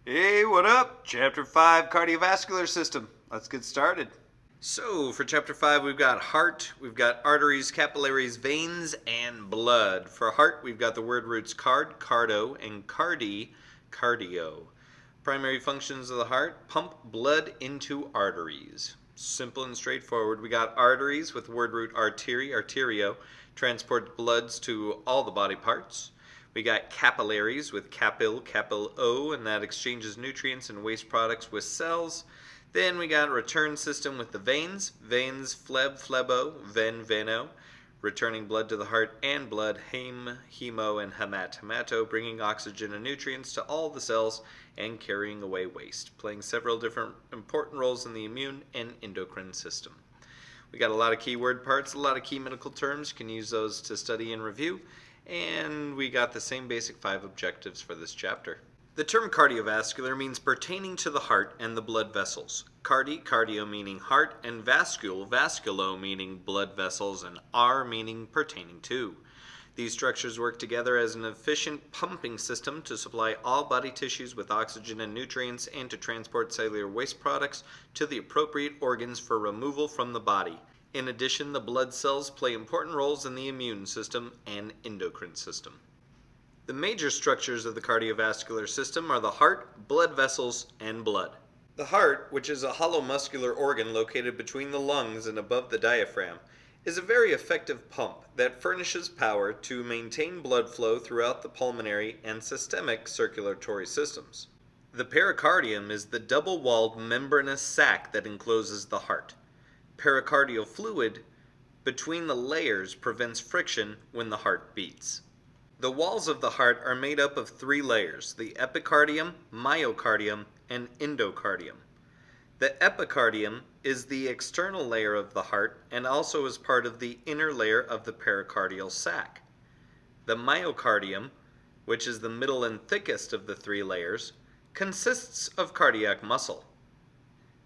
Hey, what up? Chapter 5, Cardiovascular System. Let's get started. So, for Chapter 5, we've got heart, we've got arteries, capillaries, veins, and blood. For heart, we've got the word roots cardo, and cardio. Primary functions of the heart: pump blood into arteries. Simple and straightforward. We got arteries with word root arterio, transport bloods to all the body parts. We got capillaries with capil-O, and that exchanges nutrients and waste products with cells. Then we got return system with the veins, phlebo, veno, returning blood to the heart and blood, hemo, and hemato, bringing oxygen and nutrients to all the cells and carrying away waste, playing several different important roles in the immune and endocrine system. We got a lot of keyword parts, a lot of key medical terms. You can use those to study and review. And we got the same basic 5 objectives for this chapter. The term cardiovascular means pertaining to the heart and the blood vessels. Cardio meaning heart, and vasculo meaning blood vessels, and meaning pertaining to. These structures work together as an efficient pumping system to supply all body tissues with oxygen and nutrients and to transport cellular waste products to the appropriate organs for removal from the body. In addition, the blood cells play important roles in the immune system and endocrine system. The major structures of the cardiovascular system are the heart, blood vessels, and blood. The heart, which is a hollow muscular organ located between the lungs and above the diaphragm, is a very effective pump that furnishes power to maintain blood flow throughout the pulmonary and systemic circulatory systems. The pericardium is the double-walled membranous sac that encloses the heart. Pericardial fluid between the layers prevents friction when the heart beats. The walls of the heart are made up of 3 layers: the epicardium, myocardium, and endocardium. The epicardium is the external layer of the heart and also is part of the inner layer of the pericardial sac. The myocardium, which is the middle and thickest of the 3 layers, consists of cardiac muscle.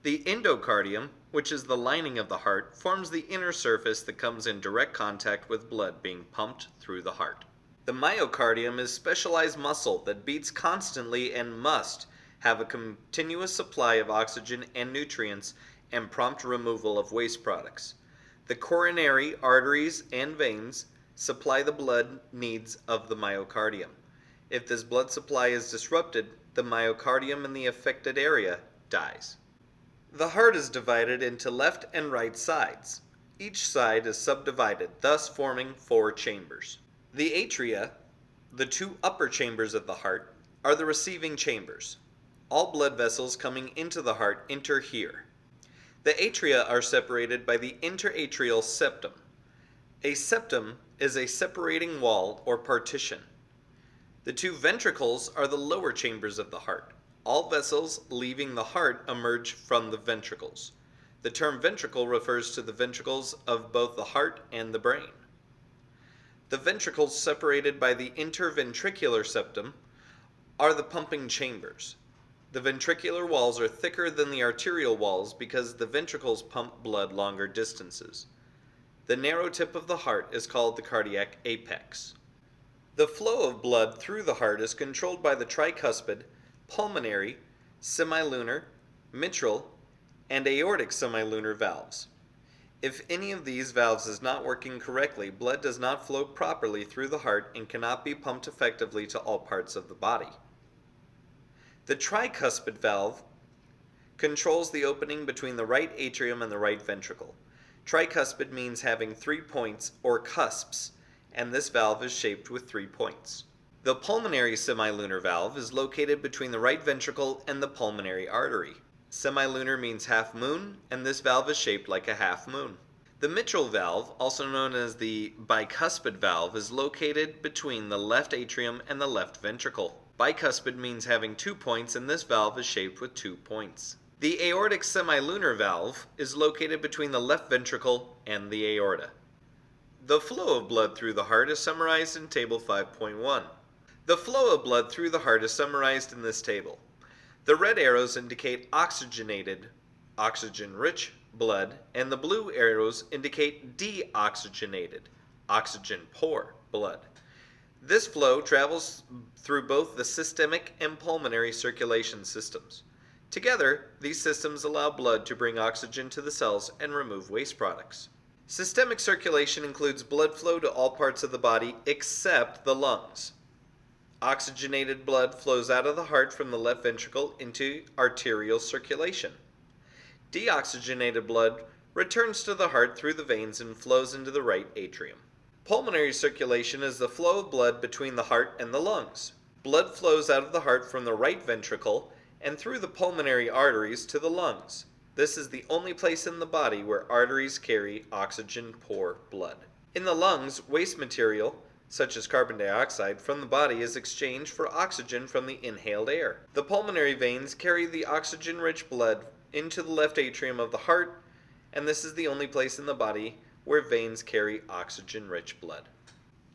The endocardium, which is the lining of the heart, forms the inner surface that comes in direct contact with blood being pumped through the heart. The myocardium is specialized muscle that beats constantly and must have a continuous supply of oxygen and nutrients and prompt removal of waste products. The coronary arteries and veins supply the blood needs of the myocardium. If this blood supply is disrupted, the myocardium in the affected area dies. The heart is divided into left and right sides. Each side is subdivided, thus forming 4 chambers. The atria, the 2 upper chambers of the heart, are the receiving chambers. All blood vessels coming into the heart enter here. The atria are separated by the interatrial septum. A septum is a separating wall or partition. The 2 ventricles are the lower chambers of the heart. All vessels leaving the heart emerge from the ventricles. The term ventricle refers to the ventricles of both the heart and the brain. The ventricles separated by the interventricular septum are the pumping chambers. The ventricular walls are thicker than the arterial walls because the ventricles pump blood longer distances. The narrow tip of the heart is called the cardiac apex. The flow of blood through the heart is controlled by the tricuspid, pulmonary, semilunar, mitral, and aortic semilunar valves. If any of these valves is not working correctly, blood does not flow properly through the heart and cannot be pumped effectively to all parts of the body. The tricuspid valve controls the opening between the right atrium and the right ventricle. Tricuspid means having 3 points or cusps, and this valve is shaped with 3 points. The pulmonary semilunar valve is located between the right ventricle and the pulmonary artery. Semilunar means half moon, and this valve is shaped like a half moon. The mitral valve, also known as the bicuspid valve, is located between the left atrium and the left ventricle. Bicuspid means having 2 points, and this valve is shaped with 2 points. The aortic semilunar valve is located between the left ventricle and the aorta. The flow of blood through the heart is summarized in Table 5.1. The flow of blood through the heart is summarized in this table. The red arrows indicate oxygenated, oxygen-rich blood, and the blue arrows indicate deoxygenated, oxygen-poor blood. This flow travels through both the systemic and pulmonary circulation systems. Together, these systems allow blood to bring oxygen to the cells and remove waste products. Systemic circulation includes blood flow to all parts of the body except the lungs. Oxygenated blood flows out of the heart from the left ventricle into arterial circulation. Deoxygenated blood returns to the heart through the veins and flows into the right atrium. Pulmonary circulation is the flow of blood between the heart and the lungs. Blood flows out of the heart from the right ventricle and through the pulmonary arteries to the lungs. This is the only place in the body where arteries carry oxygen-poor blood. In the lungs, waste material, such as carbon dioxide, from the body is exchanged for oxygen from the inhaled air. The pulmonary veins carry the oxygen-rich blood into the left atrium of the heart, and this is the only place in the body where veins carry oxygen-rich blood.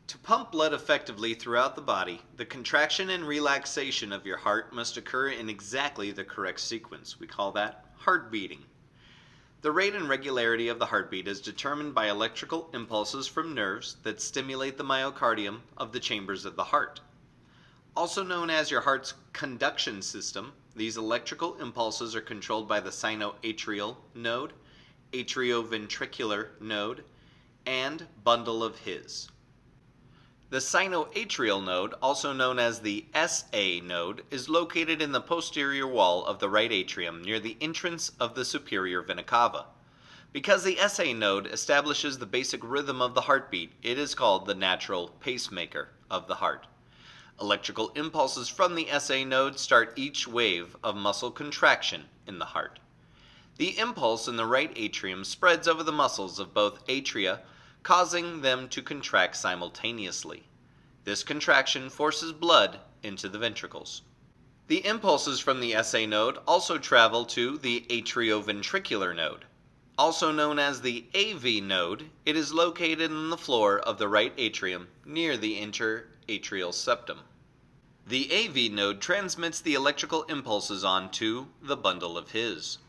To pump blood effectively throughout the body, the contraction and relaxation of your heart must occur in exactly the correct sequence. We call that heart beating. The rate and regularity of the heartbeat is determined by electrical impulses from nerves that stimulate the myocardium of the chambers of the heart. Also known as your heart's conduction system, these electrical impulses are controlled by the sinoatrial node, atrioventricular node, and bundle of His. The sinoatrial node, also known as the SA node, is located in the posterior wall of the right atrium near the entrance of the superior vena cava. Because the SA node establishes the basic rhythm of the heartbeat, it is called the natural pacemaker of the heart. Electrical impulses from the SA node start each wave of muscle contraction in the heart. The impulse in the right atrium spreads over the muscles of both atria, causing them to contract simultaneously. This contraction forces blood into the ventricles. The impulses from the SA node also travel to the atrioventricular node. Also known as the AV node, it is located in the floor of the right atrium near the interatrial septum. The AV node transmits the electrical impulses on to the bundle of His.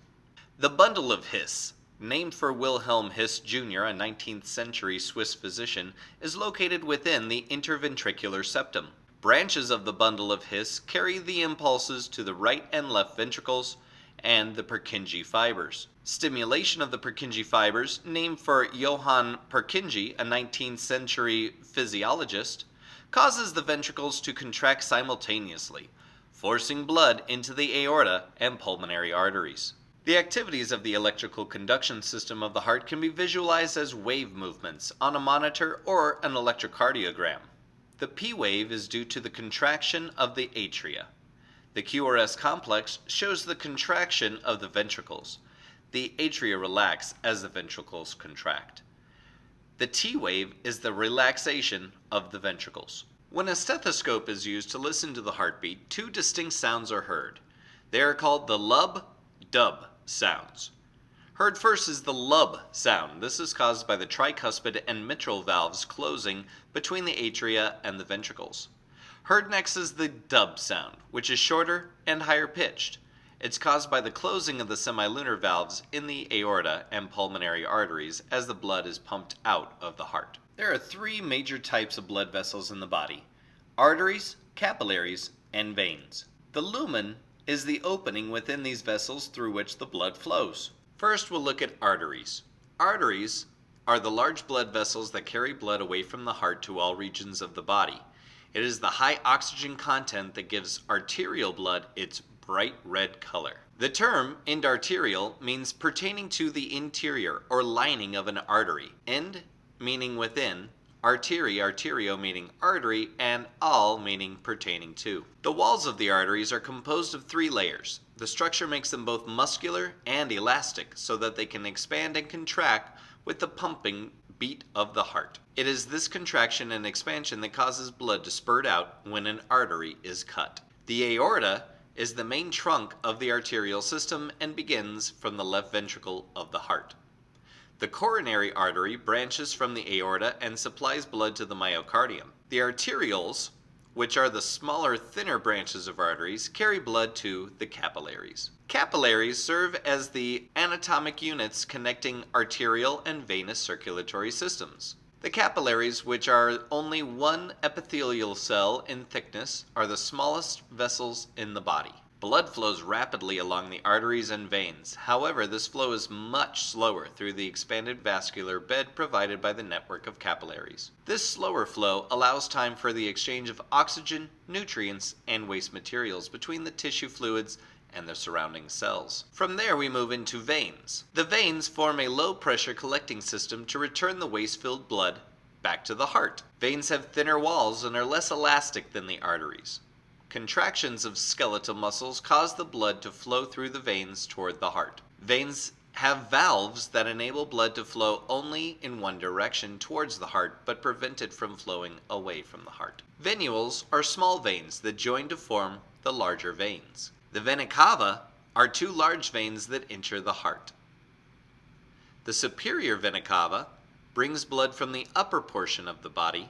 The bundle of His, named for Wilhelm His Jr., a 19th century Swiss physician, is located within the interventricular septum. Branches of the bundle of His carry the impulses to the right and left ventricles and the Purkinje fibers. Stimulation of the Purkinje fibers, named for Johann Purkinje, a 19th century physiologist, causes the ventricles to contract simultaneously, forcing blood into the aorta and pulmonary arteries. The activities of the electrical conduction system of the heart can be visualized as wave movements on a monitor or an electrocardiogram. The P wave is due to the contraction of the atria. The QRS complex shows the contraction of the ventricles. The atria relax as the ventricles contract. The T wave is the relaxation of the ventricles. When a stethoscope is used to listen to the heartbeat, two distinct sounds are heard. They are called the lub-dub sounds. Heard first is the lub sound. This is caused by the tricuspid and mitral valves closing between the atria and the ventricles. Heard next is the dub sound, which is shorter and higher pitched. It's caused by the closing of the semilunar valves in the aorta and pulmonary arteries as the blood is pumped out of the heart. There are three major types of blood vessels in the body: arteries, capillaries, and veins. The lumen is the opening within these vessels through which the blood flows. First, we'll look at arteries. Arteries are the large blood vessels that carry blood away from the heart to all regions of the body. It is the high oxygen content that gives arterial blood its bright red color. The term endarterial means pertaining to the interior or lining of an artery. End meaning within, arterio meaning artery, and al meaning pertaining to. The walls of the arteries are composed of three layers. The structure makes them both muscular and elastic so that they can expand and contract with the pumping beat of the heart. It is this contraction and expansion that causes blood to spurt out when an artery is cut. The aorta is the main trunk of the arterial system and begins from the left ventricle of the heart. The coronary artery branches from the aorta and supplies blood to the myocardium. The arterioles, which are the smaller, thinner branches of arteries, carry blood to the capillaries. Capillaries serve as the anatomic units connecting arterial and venous circulatory systems. The capillaries, which are only one epithelial cell in thickness, are the smallest vessels in the body. Blood flows rapidly along the arteries and veins. However, this flow is much slower through the expanded vascular bed provided by the network of capillaries. This slower flow allows time for the exchange of oxygen, nutrients, and waste materials between the tissue fluids and the surrounding cells. From there we move into veins. The veins form a low-pressure collecting system to return the waste-filled blood back to the heart. Veins have thinner walls and are less elastic than the arteries. Contractions of skeletal muscles cause the blood to flow through the veins toward the heart. Veins have valves that enable blood to flow only in one direction towards the heart, but prevent it from flowing away from the heart. Venules are small veins that join to form the larger veins. The vena cava are two large veins that enter the heart. The superior vena cava brings blood from the upper portion of the body,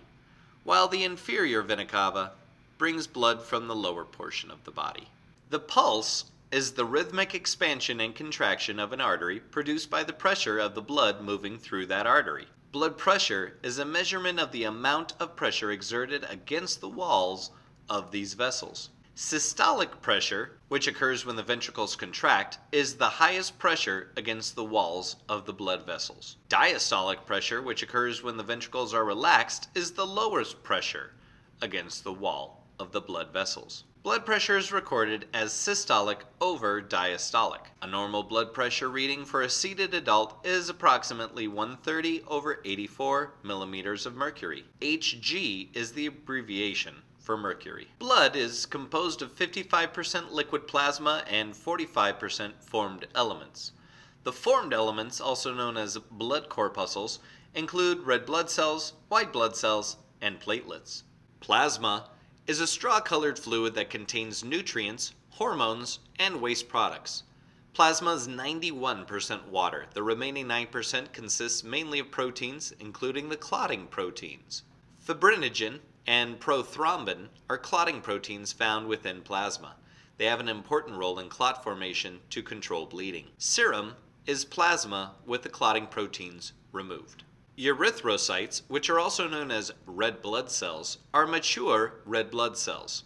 while the inferior vena cava brings blood from the lower portion of the body. The pulse is the rhythmic expansion and contraction of an artery produced by the pressure of the blood moving through that artery. Blood pressure is a measurement of the amount of pressure exerted against the walls of these vessels. Systolic pressure, which occurs when the ventricles contract, is the highest pressure against the walls of the blood vessels. Diastolic pressure, which occurs when the ventricles are relaxed, is the lowest pressure against the wall of the blood vessels. Blood pressure is recorded as systolic over diastolic. A normal blood pressure reading for a seated adult is approximately 130 over 84 millimeters of mercury. Hg is the abbreviation for mercury. Blood is composed of 55% liquid plasma and 45% formed elements. The formed elements, also known as blood corpuscles, include red blood cells, white blood cells, and platelets. Plasma is a straw-colored fluid that contains nutrients, hormones, and waste products. Plasma is 91% water. The remaining 9% consists mainly of proteins, including the clotting proteins. Fibrinogen and prothrombin are clotting proteins found within plasma. They have an important role in clot formation to control bleeding. Serum is plasma with the clotting proteins removed. Erythrocytes, which are also known as red blood cells, are mature red blood cells.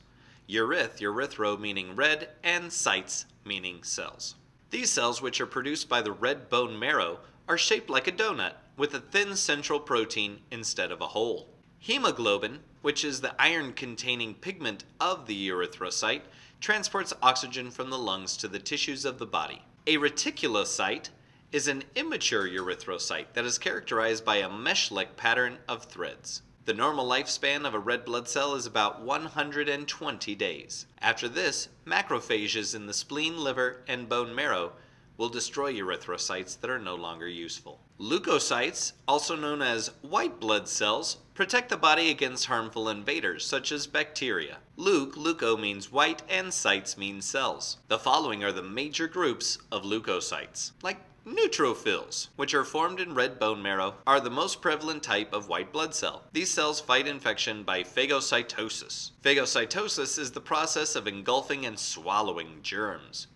Erythro meaning red, and cytes meaning cells. These cells, which are produced by the red bone marrow, are shaped like a donut, with a thin central protein instead of a hole. Hemoglobin, which is the iron-containing pigment of the erythrocyte, transports oxygen from the lungs to the tissues of the body. A reticulocyte is an immature erythrocyte that is characterized by a mesh-like pattern of threads. The normal lifespan of a red blood cell is about 120 days. After this, macrophages in the spleen, liver, and bone marrow will destroy erythrocytes that are no longer useful. Leukocytes, also known as white blood cells, protect the body against harmful invaders such as bacteria. Leuko means white and cytes mean cells. The following are the major groups of leukocytes. Like neutrophils, which are formed in red bone marrow, are the most prevalent type of white blood cell. These cells fight infection by phagocytosis. Phagocytosis is the process of engulfing and swallowing germs.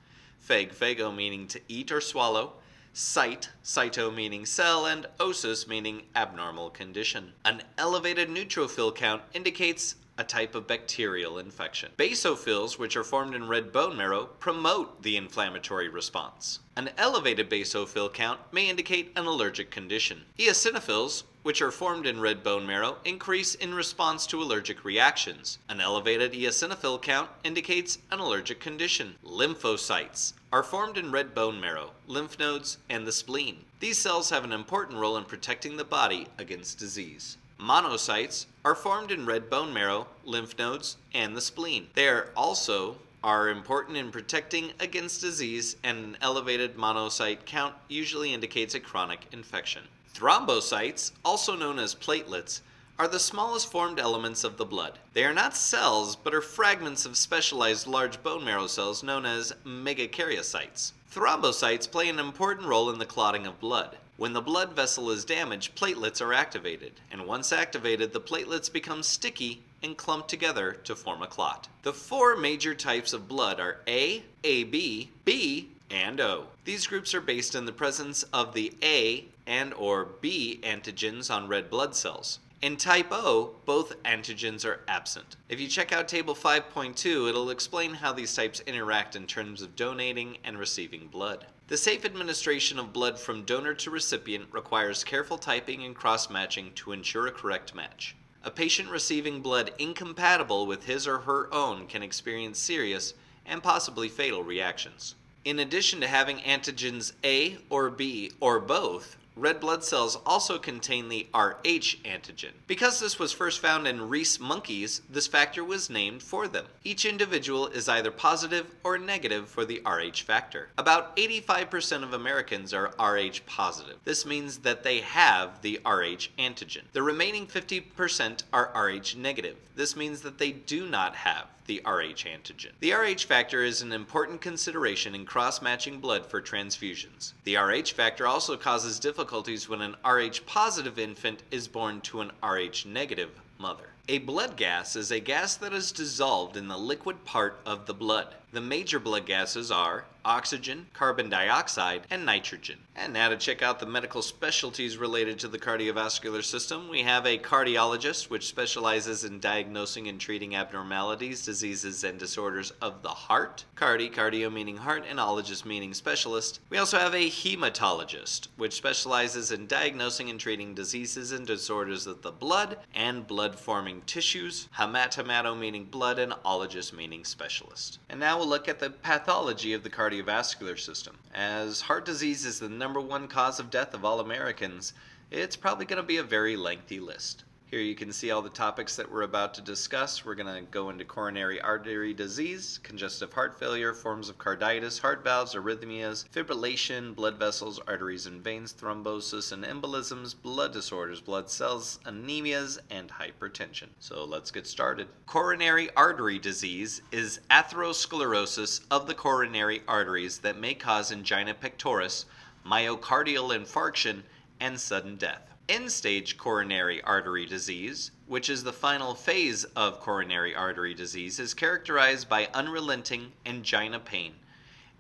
Phago meaning to eat or swallow, cyto meaning cell, and osis meaning abnormal condition. An elevated neutrophil count indicates a type of bacterial infection. Basophils, which are formed in red bone marrow, promote the inflammatory response. An elevated basophil count may indicate an allergic condition. Eosinophils, which are formed in red bone marrow, increase in response to allergic reactions. An elevated eosinophil count indicates an allergic condition. Lymphocytes are formed in red bone marrow, lymph nodes, and the spleen. These cells have an important role in protecting the body against disease. Monocytes are formed in red bone marrow, lymph nodes, and the spleen. They are important in protecting against disease, and an elevated monocyte count usually indicates a chronic infection. Thrombocytes, also known as platelets, are the smallest formed elements of the blood. They are not cells, but are fragments of specialized large bone marrow cells known as megakaryocytes. Thrombocytes play an important role in the clotting of blood. When the blood vessel is damaged, platelets are activated, and once activated, the platelets become sticky and clump together to form a clot. The four major types of blood are A, AB, B, and O. These groups are based on the presence of the A and or B antigens on red blood cells. In type O, both antigens are absent. If you check out table 5.2, it'll explain how these types interact in terms of donating and receiving blood. The safe administration of blood from donor to recipient requires careful typing and cross-matching to ensure a correct match. A patient receiving blood incompatible with his or her own can experience serious and possibly fatal reactions. In addition to having antigens A or B or both, red blood cells also contain the Rh antigen. Because this was first found in rhesus monkeys, this factor was named for them. Each individual is either positive or negative for the Rh factor. About 85% of Americans are Rh positive. This means that they have the Rh antigen. The remaining 50% are Rh negative. This means that they do not have the Rh antigen. The Rh factor is an important consideration in cross-matching blood for transfusions. The Rh factor also causes difficulties when an Rh positive infant is born to an Rh negative mother. A blood gas is a gas that is dissolved in the liquid part of the blood. The major blood gases are oxygen, carbon dioxide, and nitrogen. And now to check out the medical specialties related to the cardiovascular system, we have a cardiologist, which specializes in diagnosing and treating abnormalities, diseases, and disorders of the heart. Cardio meaning heart, and ologist meaning specialist. We also have a hematologist, which specializes in diagnosing and treating diseases and disorders of the blood and blood-forming tissues. Hemato meaning blood, and ologist meaning specialist. And now we'll look at the pathology of the cardiovascular system. As heart disease is the number one cause of death of all Americans, it's probably going to be a very lengthy list. Here you can see all the topics that we're about to discuss. We're going to go into coronary artery disease, congestive heart failure, forms of carditis, heart valves, arrhythmias, fibrillation, blood vessels, arteries and veins, thrombosis and embolisms, blood disorders, blood cells, anemias, and hypertension. So let's get started. Coronary artery disease is atherosclerosis of the coronary arteries that may cause angina pectoris, myocardial infarction, and sudden death. End-stage coronary artery disease, which is the final phase of coronary artery disease, is characterized by unrelenting angina pain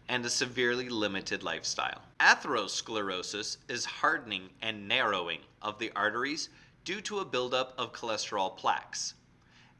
and a severely limited lifestyle. Atherosclerosis is hardening and narrowing of the arteries due to a buildup of cholesterol plaques.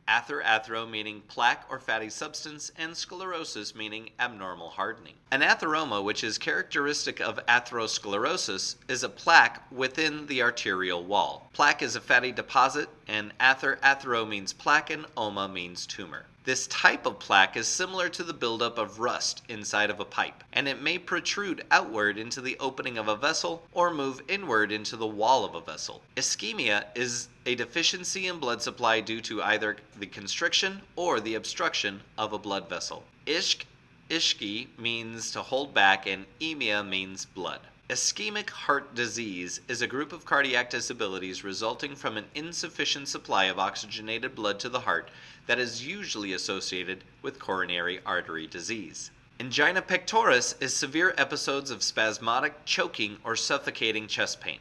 Athero meaning plaque or fatty substance, and sclerosis meaning abnormal hardening. An atheroma, which is characteristic of atherosclerosis, is a plaque within the arterial wall. Plaque is a fatty deposit, and athero means plaque, and oma means tumor. This type of plaque is similar to the buildup of rust inside of a pipe, and it may protrude outward into the opening of a vessel or move inward into the wall of a vessel. Ischemia is a deficiency in blood supply due to either the constriction or the obstruction of a blood vessel. Ischki means to hold back, and emia means blood. Ischemic heart disease is a group of cardiac disabilities resulting from an insufficient supply of oxygenated blood to the heart that is usually associated with coronary artery disease. Angina pectoris is severe episodes of spasmodic, choking, or suffocating chest pain.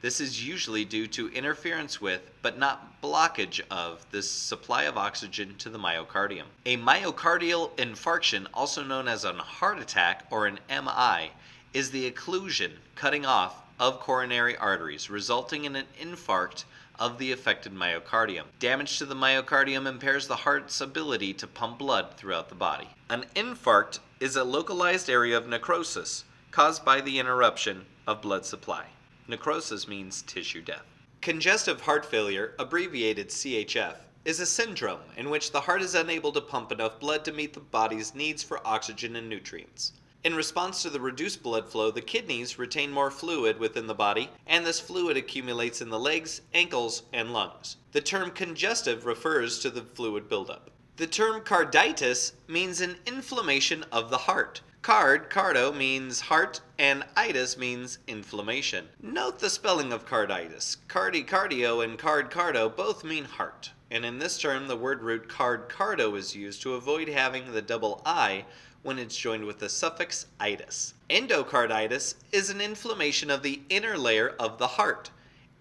This is usually due to interference with, but not blockage of, the supply of oxygen to the myocardium. A myocardial infarction, also known as a heart attack or an MI, is the occlusion, cutting off, of coronary arteries, resulting in an infarct of the affected myocardium. Damage to the myocardium impairs the heart's ability to pump blood throughout the body. An infarct is a localized area of necrosis caused by the interruption of blood supply. Necrosis means tissue death. Congestive heart failure, abbreviated CHF, is a syndrome in which the heart is unable to pump enough blood to meet the body's needs for oxygen and nutrients. In response to the reduced blood flow, the kidneys retain more fluid within the body, and this fluid accumulates in the legs, ankles, and lungs. The term congestive refers to the fluid buildup. The term carditis means an inflammation of the heart. Cardo means heart, and itis means inflammation. Note the spelling of carditis. Cardio, and cardo both mean heart. And in this term, the word root cardo is used to avoid having the double I when it's joined with the suffix itis. Endocarditis is an inflammation of the inner layer of the heart.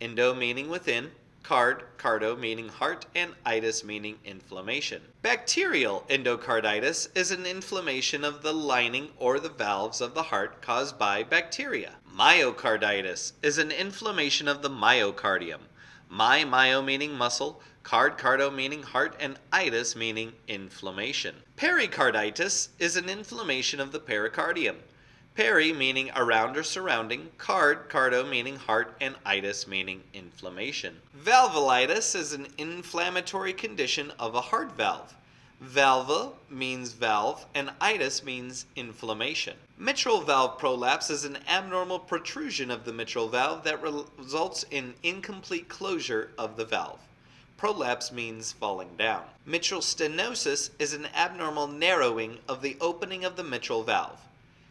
Endo meaning within, cardo meaning heart, and itis meaning inflammation. Bacterial endocarditis is an inflammation of the lining or the valves of the heart caused by bacteria. Myocarditis is an inflammation of the myocardium. Myo meaning muscle, cardo meaning heart, and itis meaning inflammation. Pericarditis is an inflammation of the pericardium. Peri meaning around or surrounding, cardo meaning heart, and itis meaning inflammation. Valvulitis is an inflammatory condition of a heart valve. Valve means valve, and itis means inflammation. Mitral valve prolapse is an abnormal protrusion of the mitral valve that results in incomplete closure of the valve. Prolapse means falling down. Mitral stenosis is an abnormal narrowing of the opening of the mitral valve.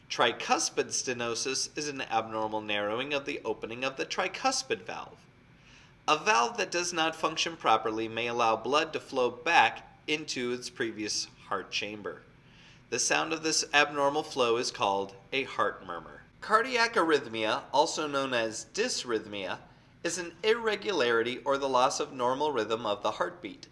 Tricuspid stenosis is an abnormal narrowing of the opening of the tricuspid valve. A valve that does not function properly may allow blood to flow back into its previous heart chamber. The sound of this abnormal flow is called a heart murmur. Cardiac arrhythmia, also known as dysrhythmia, is an irregularity or the loss of normal rhythm of the heartbeat.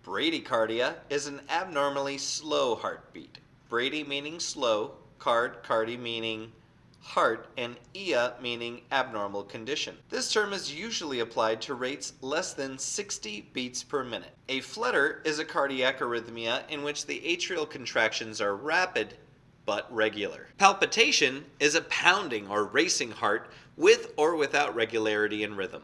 Bradycardia is an abnormally slow heartbeat. Brady meaning slow, cardi meaning heart, and ia meaning abnormal condition. This term is usually applied to rates less than 60 beats per minute. A flutter is a cardiac arrhythmia in which the atrial contractions are rapid but regular. Palpitation is a pounding or racing heart with or without regularity in rhythm.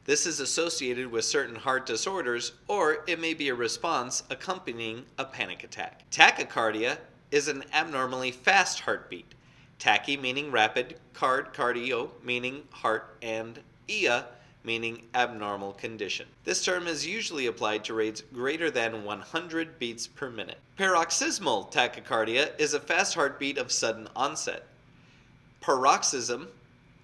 This is associated with certain heart disorders, or it may be a response accompanying a panic attack. Tachycardia is an abnormally fast heartbeat. Tachy meaning rapid, cardio meaning heart, and ia meaning abnormal condition. This term is usually applied to rates greater than 100 beats per minute. Paroxysmal tachycardia is a fast heartbeat of sudden onset. Paroxysm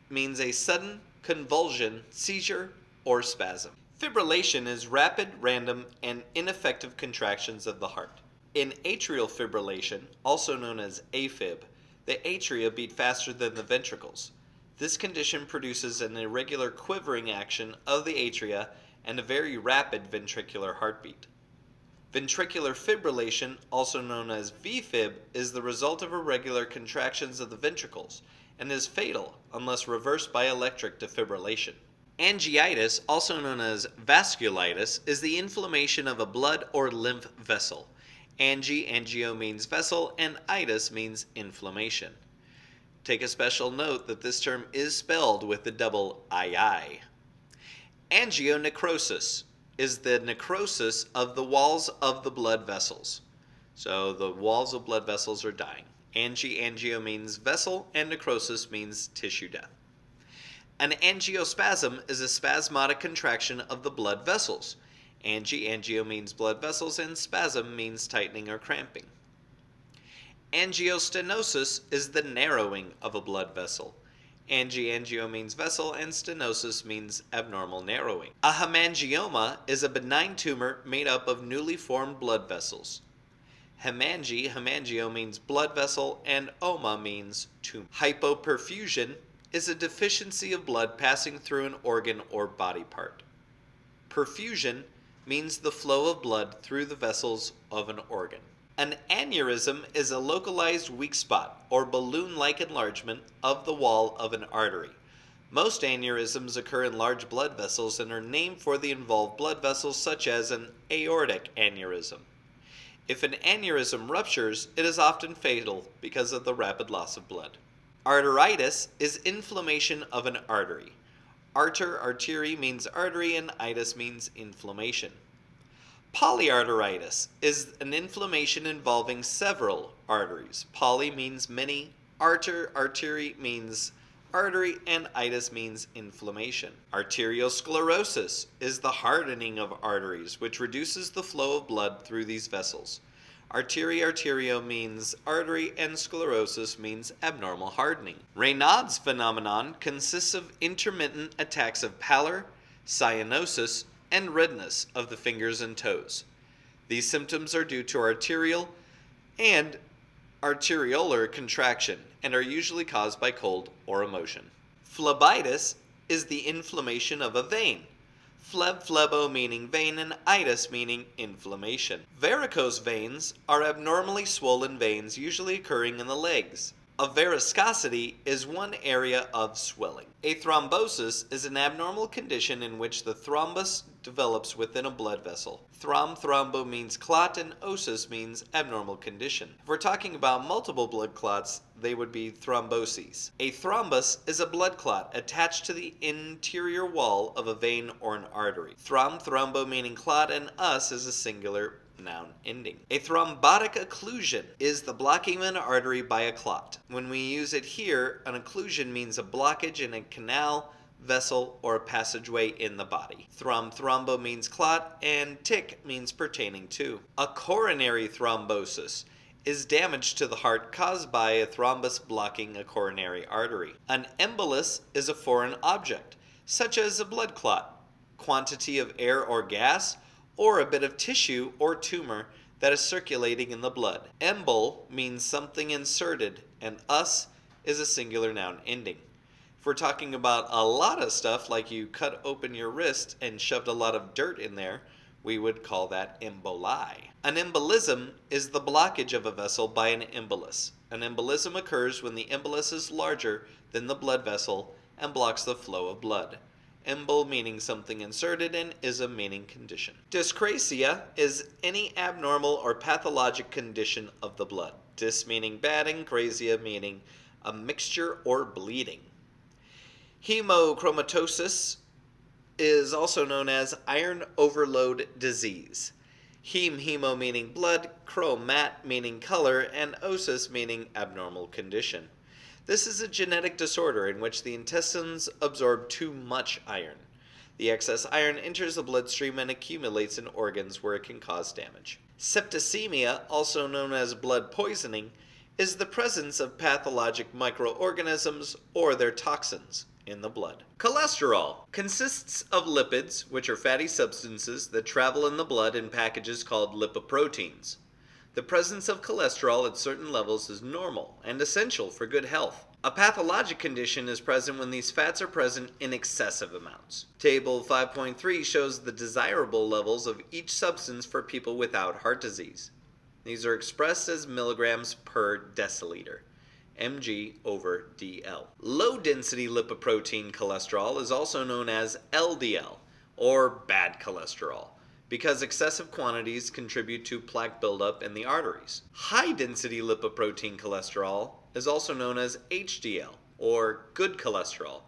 means a sudden convulsion, seizure, or spasm. Fibrillation is rapid, random, and ineffective contractions of the heart. In atrial fibrillation, also known as AFib, the atria beat faster than the ventricles. This condition produces an irregular quivering action of the atria and a very rapid ventricular heartbeat. Ventricular fibrillation, also known as VFib, is the result of irregular contractions of the ventricles and is fatal unless reversed by electric defibrillation. Angiitis, also known as vasculitis, is the inflammation of a blood or lymph vessel. Angio means vessel, and itis means inflammation. Take a special note that this term is spelled with the double II. Angionecrosis is the necrosis of the walls of the blood vessels. So the walls of blood vessels are dying. Angio means vessel, and necrosis means tissue death. An angiospasm is a spasmodic contraction of the blood vessels. Angio means blood vessels, and spasm means tightening or cramping. Angiostenosis is the narrowing of a blood vessel. Angio means vessel, and stenosis means abnormal narrowing. A hemangioma is a benign tumor made up of newly formed blood vessels. Hemangio means blood vessel, and oma means tumor. Hypoperfusion is a deficiency of blood passing through an organ or body part. Perfusion means the flow of blood through the vessels of an organ. An aneurysm is a localized weak spot or balloon-like enlargement of the wall of an artery. Most aneurysms occur in large blood vessels and are named for the involved blood vessels, such as an aortic aneurysm. If an aneurysm ruptures, it is often fatal because of the rapid loss of blood. Arteritis is inflammation of an artery. Arteri means artery, and itis means inflammation. Polyarteritis is an inflammation involving several arteries. Poly means many, artery means artery, and itis means inflammation. Arteriosclerosis is the hardening of arteries, which reduces the flow of blood through these vessels. Arterio means artery, and sclerosis means abnormal hardening. Raynaud's phenomenon consists of intermittent attacks of pallor, cyanosis, and redness of the fingers and toes. These symptoms are due to arterial and arteriolar contraction and are usually caused by cold or emotion. Phlebitis is the inflammation of a vein. Phlebo meaning vein, and itis meaning inflammation. Varicose veins are abnormally swollen veins usually occurring in the legs. A varicosity is one area of swelling. A thrombosis is an abnormal condition in which the thrombus develops within a blood vessel. Thrombo means clot, and osis means abnormal condition. If we're talking about multiple blood clots, they would be thromboses. A thrombus is a blood clot attached to the interior wall of a vein or an artery. Thrombo meaning clot, and us is a singular noun ending. A thrombotic occlusion is the blocking of an artery by a clot. When we use it here, an occlusion means a blockage in a canal, vessel, or a passageway in the body. Thrombo means clot, and tic means pertaining to. A coronary thrombosis is damage to the heart caused by a thrombus blocking a coronary artery. An embolus is a foreign object, such as a blood clot, quantity of air or gas, or a bit of tissue or tumor that is circulating in the blood. Embol means something inserted, and us is a singular noun ending. If we're talking about a lot of stuff, like you cut open your wrist and shoved a lot of dirt in there, we would call that emboli. An embolism is the blockage of a vessel by an embolus. An embolism occurs when the embolus is larger than the blood vessel and blocks the flow of blood. Embol meaning something inserted, and ism meaning condition. Dyscrasia is any abnormal or pathologic condition of the blood. Dys meaning bad, and crasia meaning a mixture or bleeding. Hemochromatosis is also known as iron overload disease. Hemo meaning blood, chromat meaning color, and osis meaning abnormal condition. This is a genetic disorder in which the intestines absorb too much iron. The excess iron enters the bloodstream and accumulates in organs where it can cause damage. Septicemia, also known as blood poisoning, is the presence of pathologic microorganisms or their toxins in the blood. Cholesterol consists of lipids, which are fatty substances that travel in the blood in packages called lipoproteins. The presence of cholesterol at certain levels is normal and essential for good health. A pathologic condition is present when these fats are present in excessive amounts. Table 5.3 shows the desirable levels of each substance for people without heart disease. These are expressed as milligrams per deciliter, mg over dl. Low-density lipoprotein cholesterol is also known as LDL, or bad cholesterol, because excessive quantities contribute to plaque buildup in the arteries. High-density lipoprotein cholesterol is also known as HDL, or good cholesterol,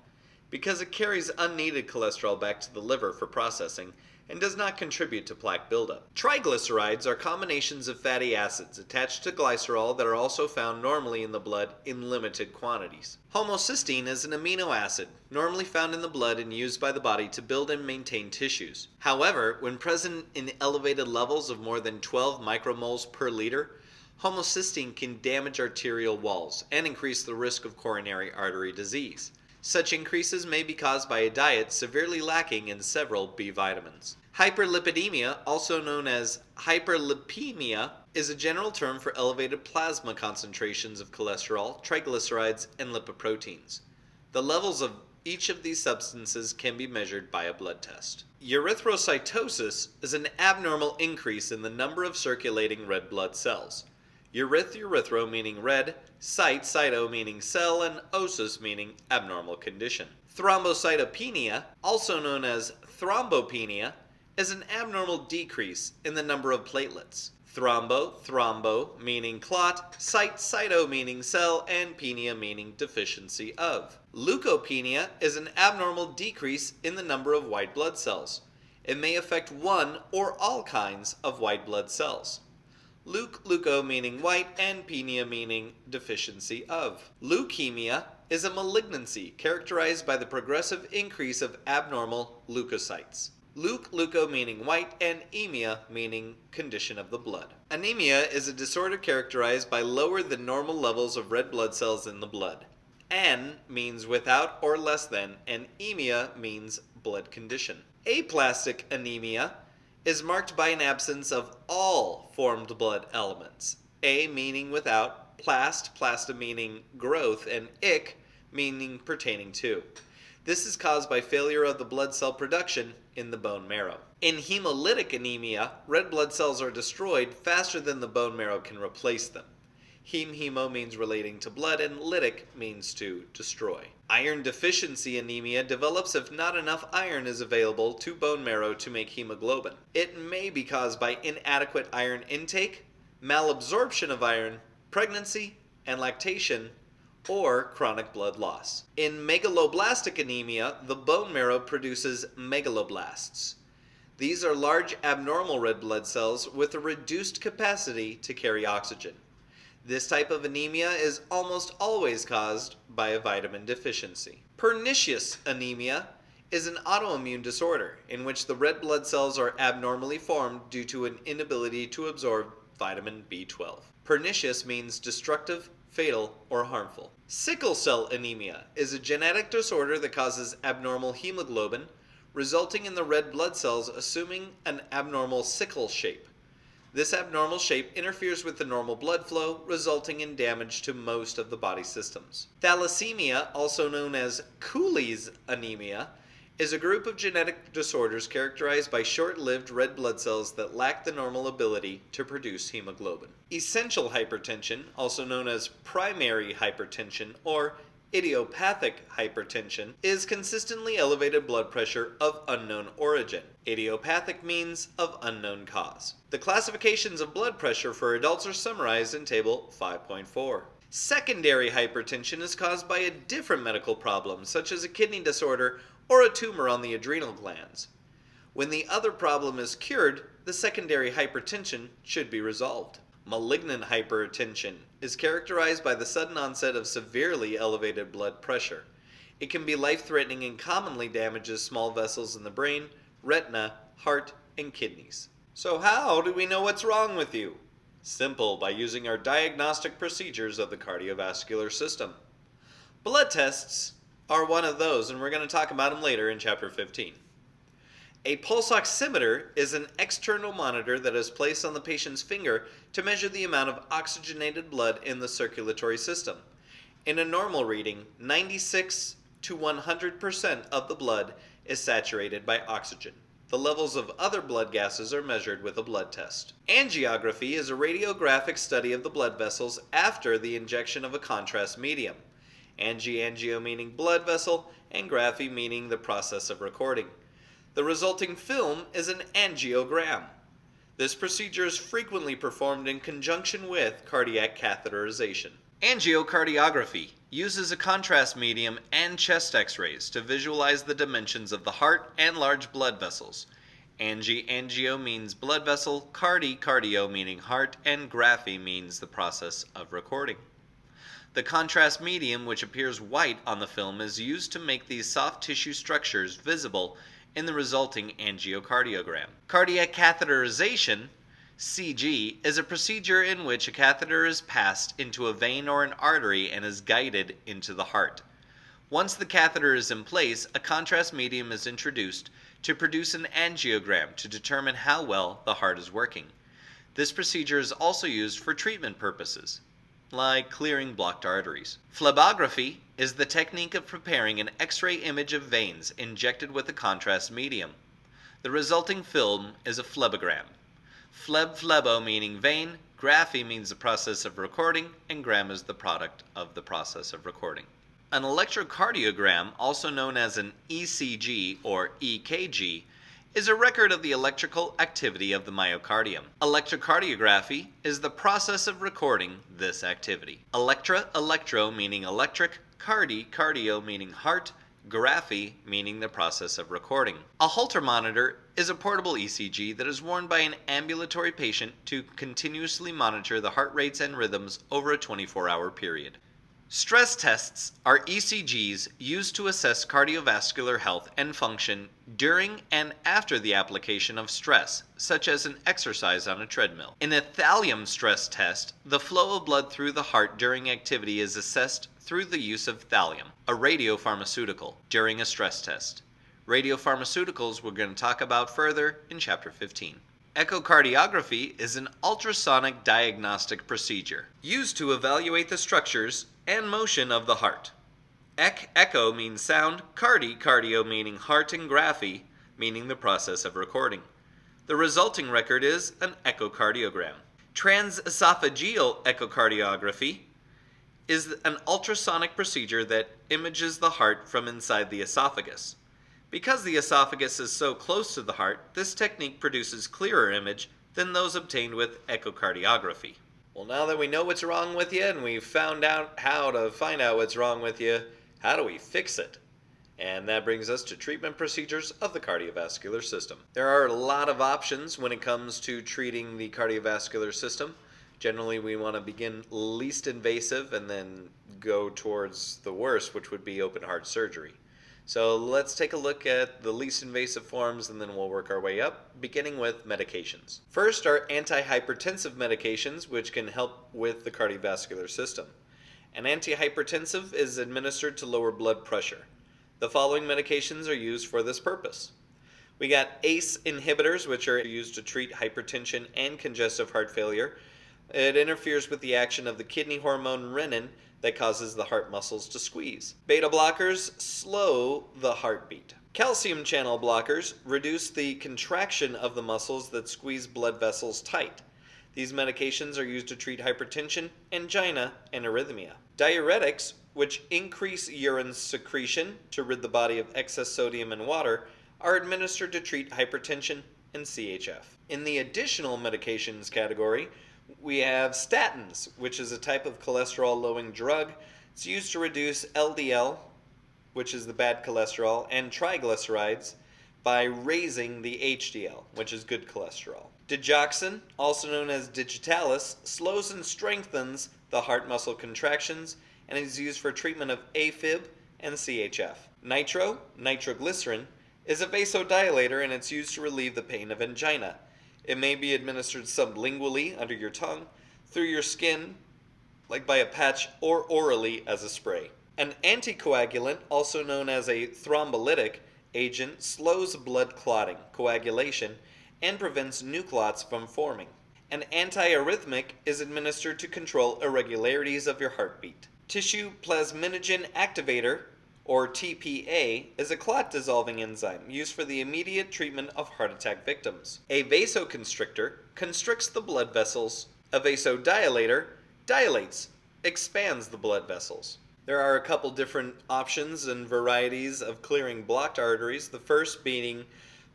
because it carries unneeded cholesterol back to the liver for processing and does not contribute to plaque buildup. Triglycerides are combinations of fatty acids attached to glycerol that are also found normally in the blood in limited quantities. Homocysteine is an amino acid normally found in the blood and used by the body to build and maintain tissues. However, when present in elevated levels of more than 12 micromoles per liter, homocysteine can damage arterial walls and increase the risk of coronary artery disease. Such increases may be caused by a diet severely lacking in several B vitamins. Hyperlipidemia, also known as hyperlipemia, is a general term for elevated plasma concentrations of cholesterol, triglycerides, and lipoproteins. The levels of each of these substances can be measured by a blood test. Erythrocytosis is an abnormal increase in the number of circulating red blood cells. Erythro meaning red, cyto meaning cell, and osis meaning abnormal condition. Thrombocytopenia, also known as thrombopenia, is an abnormal decrease in the number of platelets. Thrombo meaning clot, cyto meaning cell, and penia meaning deficiency of. Leukopenia is an abnormal decrease in the number of white blood cells. It may affect one or all kinds of white blood cells. Leuco meaning white, and penia meaning deficiency of. Leukemia is a malignancy characterized by the progressive increase of abnormal leukocytes. Leuco meaning white, and emia meaning condition of the blood. Anemia is a disorder characterized by lower than normal levels of red blood cells in the blood. An means without or less than, and emia means blood condition. Aplastic anemia is marked by an absence of all formed blood elements. A meaning without, plasta meaning growth, and ic meaning pertaining to. This is caused by failure of the blood cell production in the bone marrow. In hemolytic anemia, red blood cells are destroyed faster than the bone marrow can replace them. Hemo means relating to blood, and lytic means to destroy. Iron deficiency anemia develops if not enough iron is available to bone marrow to make hemoglobin. It may be caused by inadequate iron intake, malabsorption of iron, pregnancy and lactation, or chronic blood loss. In megaloblastic anemia, the bone marrow produces megaloblasts. These are large abnormal red blood cells with a reduced capacity to carry oxygen. This type of anemia is almost always caused by a vitamin deficiency. Pernicious anemia is an autoimmune disorder in which the red blood cells are abnormally formed due to an inability to absorb vitamin B12. Pernicious means destructive, fatal, or harmful. Sickle cell anemia is a genetic disorder that causes abnormal hemoglobin, resulting in the red blood cells assuming an abnormal sickle shape. This abnormal shape interferes with the normal blood flow, resulting in damage to most of the body systems. Thalassemia, also known as Cooley's anemia, is a group of genetic disorders characterized by short-lived red blood cells that lack the normal ability to produce hemoglobin. Essential hypertension, also known as primary hypertension or idiopathic hypertension, is consistently elevated blood pressure of unknown origin. Idiopathic means of unknown cause. The classifications of blood pressure for adults are summarized in Table 5.4. Secondary hypertension is caused by a different medical problem, such as a kidney disorder or a tumor on the adrenal glands. When the other problem is cured, the secondary hypertension should be resolved. Malignant hypertension is characterized by the sudden onset of severely elevated blood pressure. It can be life-threatening and commonly damages small vessels in the brain, retina, heart, and kidneys. So how do we know what's wrong with you? Simple, by using our diagnostic procedures of the cardiovascular system. Blood tests are one of those, and we're going to talk about them later in Chapter 15. A pulse oximeter is an external monitor that is placed on the patient's finger to measure the amount of oxygenated blood in the circulatory system. In a normal reading, 96 to 100% of the blood is saturated by oxygen. The levels of other blood gases are measured with a blood test. Angiography is a radiographic study of the blood vessels after the injection of a contrast medium. Angio meaning blood vessel, and graphy meaning the process of recording. The resulting film is an angiogram. This procedure is frequently performed in conjunction with cardiac catheterization. Angiocardiography uses a contrast medium and chest x-rays to visualize the dimensions of the heart and large blood vessels. Angio means blood vessel, cardio meaning heart, and graphy means the process of recording. The contrast medium, which appears white on the film, is used to make these soft tissue structures visible in the resulting angiocardiogram. Cardiac catheterization, CG, is a procedure in which a catheter is passed into a vein or an artery and is guided into the heart. Once the catheter is in place, a contrast medium is introduced to produce an angiogram to determine how well the heart is working. This procedure is also used for treatment purposes, like clearing blocked arteries. Phlebography is the technique of preparing an X-ray image of veins injected with a contrast medium. The resulting film is a phlebogram. Phlebo meaning vein, graphy means the process of recording, and gram is the product of the process of recording. An electrocardiogram, also known as an ECG or EKG, is a record of the electrical activity of the myocardium. Electrocardiography is the process of recording this activity. Electro meaning electric, cardio meaning heart, graphy meaning the process of recording. A Holter monitor is a portable ECG that is worn by an ambulatory patient to continuously monitor the heart rates and rhythms over a 24-hour period. Stress tests are ECGs used to assess cardiovascular health and function during and after the application of stress, such as an exercise on a treadmill. In a thallium stress test, the flow of blood through the heart during activity is assessed through the use of thallium, a radiopharmaceutical, during a stress test. Radiopharmaceuticals we're going to talk about further in Chapter 15. Echocardiography is an ultrasonic diagnostic procedure used to evaluate the structures and motion of the heart. Echo means sound, cardio meaning heart, and graphy meaning the process of recording. The resulting record is an echocardiogram. Transesophageal echocardiography is an ultrasonic procedure that images the heart from inside the esophagus. Because the esophagus is so close to the heart, this technique produces clearer image than those obtained with echocardiography. Well, now that we know what's wrong with you and we've found out how to find out what's wrong with you, how do we fix it? And that brings us to treatment procedures of the cardiovascular system. There are a lot of options when it comes to treating the cardiovascular system. Generally, we want to begin least invasive and then go towards the worst, which would be open heart surgery. So let's take a look at the least invasive forms and then we'll work our way up, beginning with medications. First are antihypertensive medications, which can help with the cardiovascular system. An antihypertensive is administered to lower blood pressure. The following medications are used for this purpose. We got ACE inhibitors, which are used to treat hypertension and congestive heart failure. It interferes with the action of the kidney hormone renin that causes the heart muscles to squeeze. Beta blockers slow the heartbeat. Calcium channel blockers reduce the contraction of the muscles that squeeze blood vessels tight. These medications are used to treat hypertension, angina, and arrhythmia. Diuretics, which increase urine secretion to rid the body of excess sodium and water, are administered to treat hypertension and CHF. In the additional medications category, we have statins, which is a type of cholesterol-lowering drug. It's used to reduce LDL, which is the bad cholesterol, and triglycerides by raising the HDL, which is good cholesterol. Digoxin, also known as digitalis, slows and strengthens the heart muscle contractions and is used for treatment of AFib and CHF. Nitroglycerin, is a vasodilator and it's used to relieve the pain of angina. It may be administered sublingually under your tongue, through your skin, like by a patch, or orally as a spray. An anticoagulant, also known as a thrombolytic agent, slows blood clotting, coagulation, and prevents new clots from forming. An antiarrhythmic is administered to control irregularities of your heartbeat. Tissue plasminogen activator, or TPA, is a clot-dissolving enzyme used for the immediate treatment of heart attack victims. A vasoconstrictor constricts the blood vessels. A vasodilator dilates, expands the blood vessels. There are a couple different options and varieties of clearing blocked arteries, the first being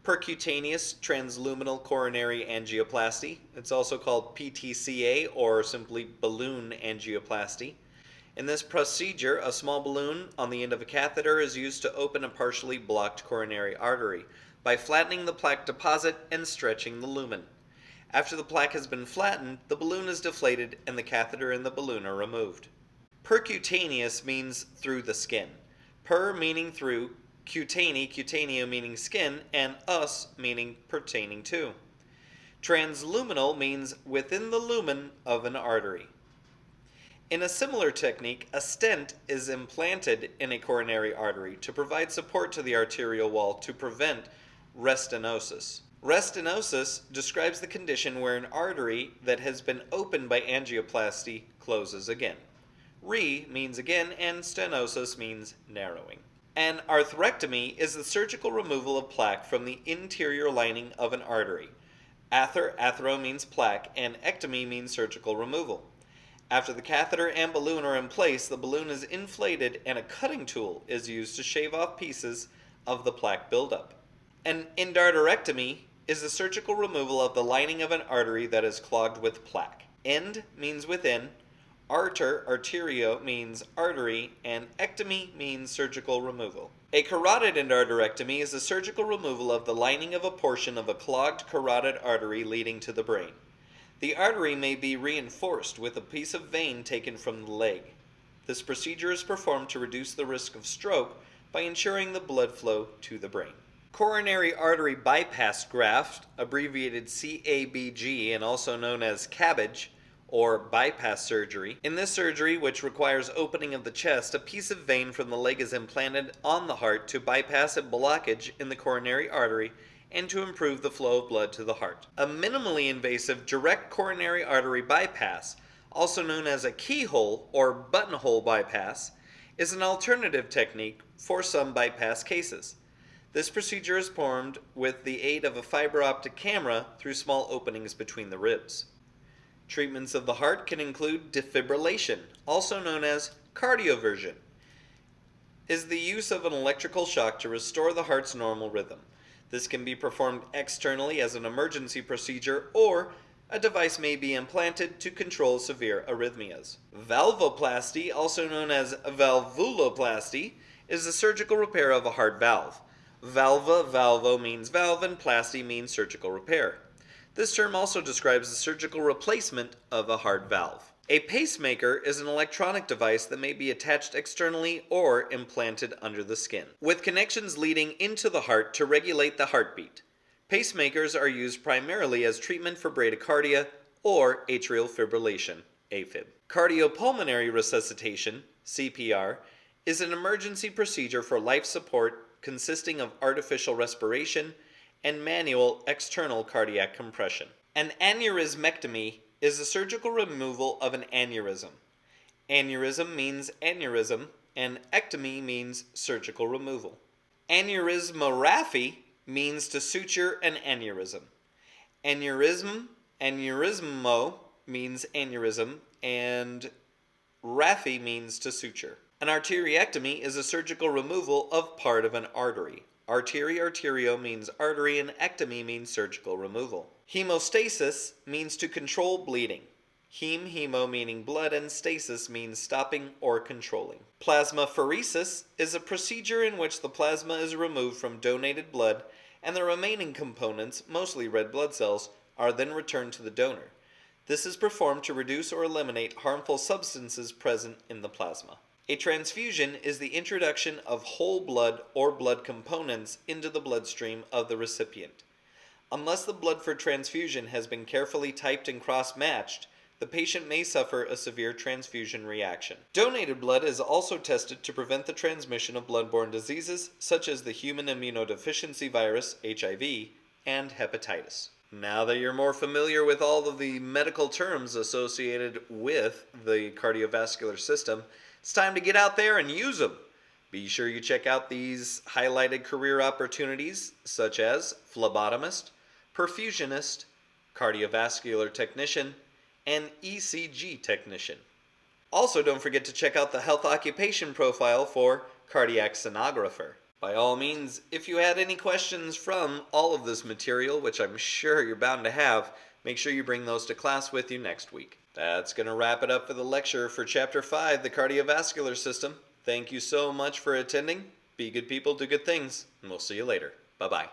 percutaneous transluminal coronary angioplasty. It's also called PTCA or simply balloon angioplasty. In this procedure, a small balloon on the end of a catheter is used to open a partially blocked coronary artery by flattening the plaque deposit and stretching the lumen. After the plaque has been flattened, the balloon is deflated and the catheter and the balloon are removed. Percutaneous means through the skin. Per meaning through, cutaneo meaning skin, and us meaning pertaining to. Transluminal means within the lumen of an artery. In a similar technique, a stent is implanted in a coronary artery to provide support to the arterial wall to prevent restenosis. Restenosis describes the condition where an artery that has been opened by angioplasty closes again. Re means again, and stenosis means narrowing. An arthrectomy is the surgical removal of plaque from the interior lining of an artery. Athero means plaque, and ectomy means surgical removal. After the catheter and balloon are in place, the balloon is inflated and a cutting tool is used to shave off pieces of the plaque buildup. An endarterectomy is the surgical removal of the lining of an artery that is clogged with plaque. End means within, arterio means artery, and ectomy means surgical removal. A carotid endarterectomy is the surgical removal of the lining of a portion of a clogged carotid artery leading to the brain. The artery may be reinforced with a piece of vein taken from the leg. This procedure is performed to reduce the risk of stroke by ensuring the blood flow to the brain. Coronary artery bypass graft, abbreviated CABG and also known as CABG, or bypass surgery. In this surgery, which requires opening of the chest, a piece of vein from the leg is implanted on the heart to bypass a blockage in the coronary artery and to improve the flow of blood to the heart. A minimally invasive direct coronary artery bypass, also known as a keyhole or buttonhole bypass, is an alternative technique for some bypass cases. This procedure is performed with the aid of a fiber optic camera through small openings between the ribs. Treatments of the heart can include defibrillation, also known as cardioversion, is the use of an electrical shock to restore the heart's normal rhythm. This can be performed externally as an emergency procedure, or a device may be implanted to control severe arrhythmias. Valvoplasty, also known as valvuloplasty, is the surgical repair of a heart valve. Valvo means valve, and plasty means surgical repair. This term also describes the surgical replacement of a heart valve. A pacemaker is an electronic device that may be attached externally or implanted under the skin, with connections leading into the heart to regulate the heartbeat. Pacemakers are used primarily as treatment for bradycardia or atrial fibrillation, AFib. Cardiopulmonary resuscitation, CPR, is an emergency procedure for life support consisting of artificial respiration and manual external cardiac compression. An aneurysmectomy is the surgical removal of an aneurysm. Aneurysm means aneurysm, and ectomy means surgical removal. Aneurysmorrhaphy means to suture an aneurysm. Aneurysmo means aneurysm, and raphy means to suture. An arteriectomy is a surgical removal of part of an artery. Arterio means artery, and ectomy means surgical removal. Hemostasis means to control bleeding. Hemo meaning blood, and stasis means stopping or controlling. Plasmapheresis is a procedure in which the plasma is removed from donated blood, and the remaining components, mostly red blood cells, are then returned to the donor. This is performed to reduce or eliminate harmful substances present in the plasma. A transfusion is the introduction of whole blood or blood components into the bloodstream of the recipient. Unless the blood for transfusion has been carefully typed and cross-matched, the patient may suffer a severe transfusion reaction. Donated blood is also tested to prevent the transmission of blood-borne diseases such as the human immunodeficiency virus, HIV, and hepatitis. Now that you're more familiar with all of the medical terms associated with the cardiovascular system, it's time to get out there and use them. Be sure you check out these highlighted career opportunities such as phlebotomist, perfusionist, cardiovascular technician, and ECG technician. Also, don't forget to check out the health occupation profile for cardiac sonographer. By all means, if you had any questions from all of this material, which I'm sure you're bound to have, make sure you bring those to class with you next week. That's going to wrap it up for the lecture for Chapter 5, the Cardiovascular System. Thank you so much for attending. Be good people, do good things, and we'll see you later. Bye-bye.